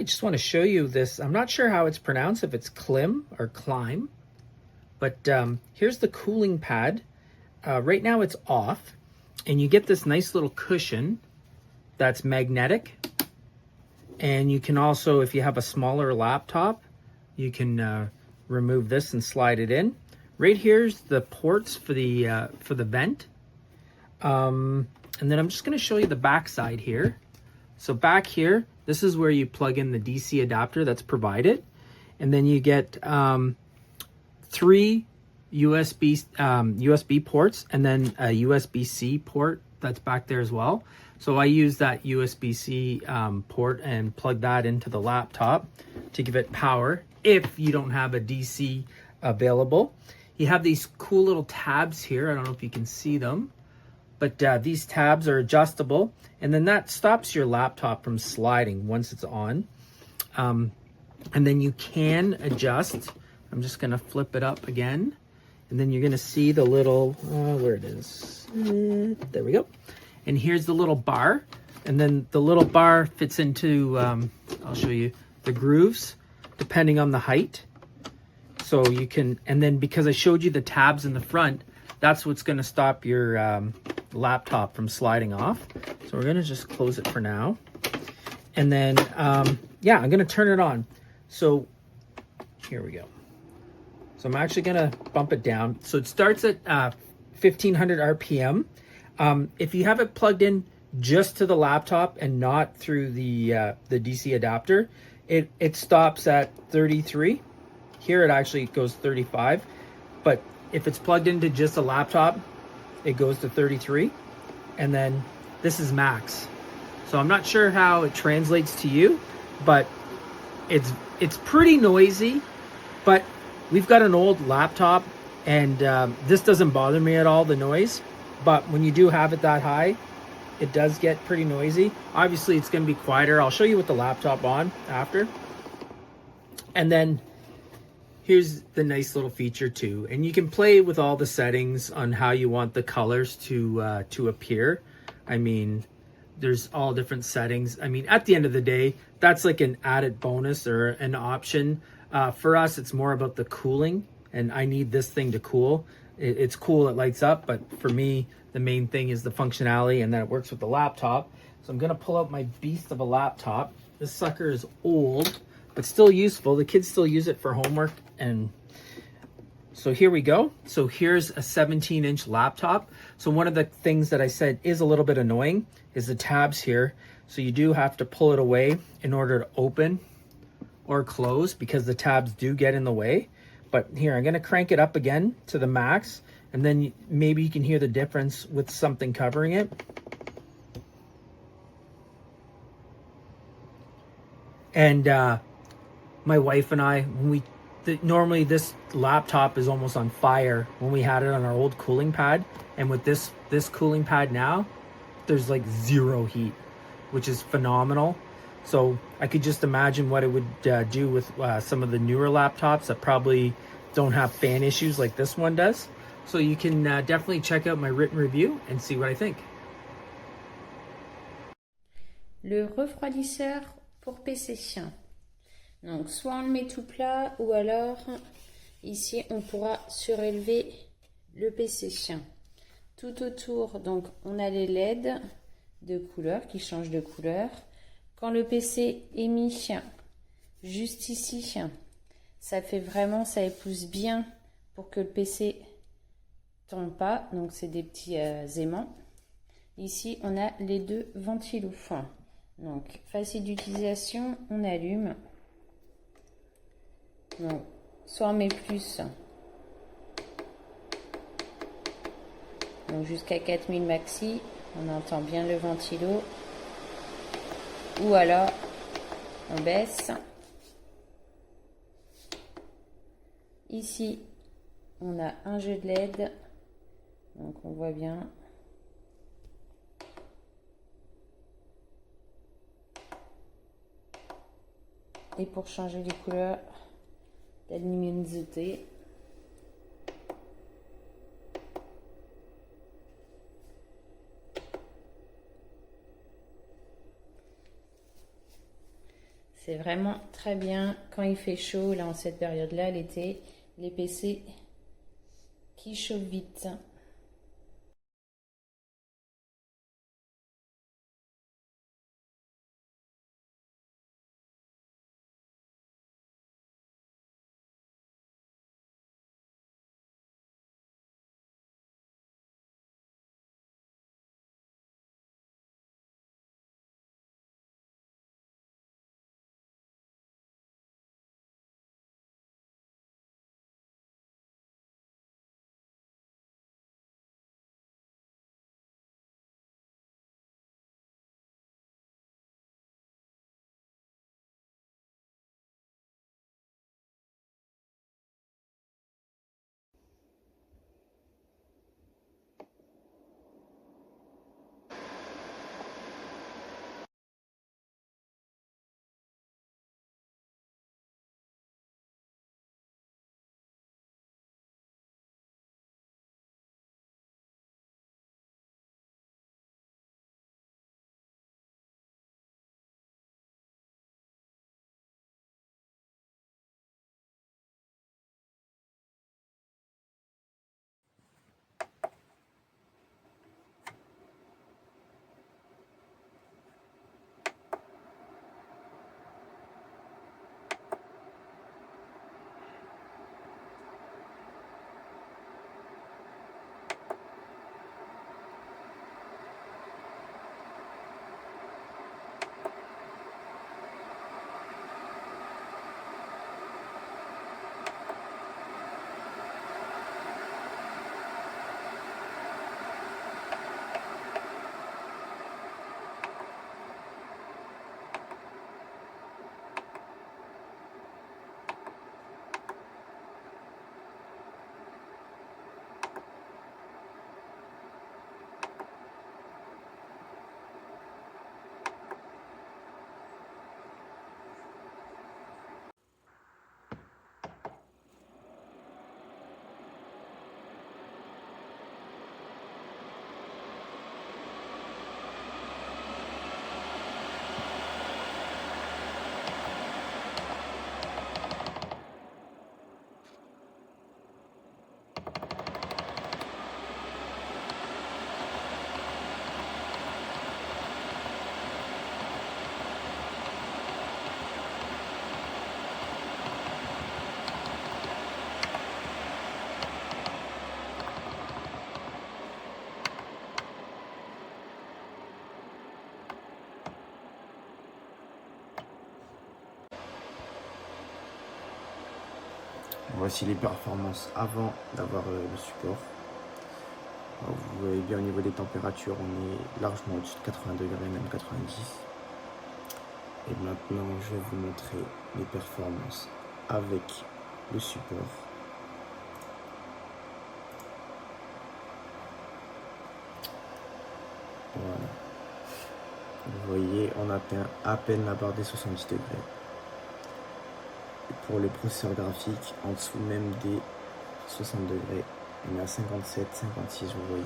just want to show you this. I'm not sure how it's pronounced, if it's KLIM or KLIM, but here's the cooling pad. Right now it's off, and you get this nice little cushion that's magnetic. And you can also, if you have a smaller laptop, you can remove this and slide it in. Right here's the ports for the vent. And then I'm just going to show you the back side here. So back here, this is where you plug in the DC adapter that's provided. And then you get 3 USB ports, and then a USB-C port that's back there as well. So I use that USB-C port and plug that into the laptop to give it power if you don't have a DC available. You have these cool little tabs here. I don't know if you can see them, but these tabs are adjustable, and then that stops your laptop from sliding once it's on. And then you can adjust. I'm just gonna flip it up again, and then you're gonna see the little, where it is. There we go. And here's the little bar, and then the little bar fits into, I'll show you the grooves depending on the height. So you can, and then because I showed you the tabs in the front, that's what's going to stop your laptop from sliding off. So we're going to just close it for now. And then, yeah, I'm going to turn it on. So here we go. So I'm actually going to bump it down. So it starts at 1500 RPM. If you have it plugged in just to the laptop and not through the DC adapter, it stops at 33. Here it actually goes 35, but if it's plugged into just a laptop, it goes to 33, and then this is max. So I'm not sure how it translates to you, but it's pretty noisy. But we've got an old laptop, and this doesn't bother me at all, the noise. But when you do have it that high, it does get pretty noisy. Obviously, it's going to be quieter. I'll show you with the laptop on after. And then here's the nice little feature too. And you can play with all the settings on how you want the colors to appear. I mean, there's all different settings. I mean, at the end of the day, that's like an added bonus or an option. For us, it's more about the cooling, and I need this thing to cool. It's cool, it lights up, but for me, the main thing is the functionality and that it works with the laptop. So I'm gonna pull out my beast of a laptop. This sucker is old, but still useful. The kids still use it for homework. And so here we go. So here's a 17-inch laptop. So one of the things that I said is a little bit annoying is the tabs here. So you do have to pull it away in order to open or close, because the tabs do get in the way. But here, I'm gonna crank it up again to the max, and then maybe you can hear the difference with something covering it. And my wife and I, when normally this laptop is almost on fire when we had it on our old cooling pad, and with this cooling pad now, there's like 0 heat, which is phenomenal. So I could just imagine what it would do with some of the newer laptops that probably don't have fan issues like this one does. So you can definitely check out my written review and see what I think. Le refroidisseur pour PC. Donc soit on le met tout plat, ou alors ici on pourra surélever le PC. Tout autour, donc on a les LED de couleur qui changent de couleur. Quand le PC est mis juste ici, ça fait vraiment, ça épouse bien pour que le PC tombe pas. Donc c'est des petits aimants. Ici on a les 2 ventilos. Donc facile d'utilisation, on allume. Donc soit on met plus, donc jusqu'à 4000 maxi, on entend bien le ventilo, ou alors on baisse. Ici on a un jeu de LED, donc on voit bien. Et pour changer les couleurs, la luminosité. C'est vraiment très bien quand il fait chaud, là en cette période-là, l'été, les PC qui chauffent vite. Voici les performances avant d'avoir le support. Alors, vous voyez bien au niveau des températures, on est largement au-dessus de 80 degrés, même 90. Et maintenant, je vais vous montrer les performances avec le support. Voilà. Vous voyez, on atteint à peine la barre des 70 degrés. Et pour le processeur graphique, en dessous même des 60 degrés, on est à 57, 56, vous voyez.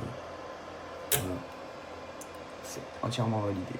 Voilà. C'est entièrement validé.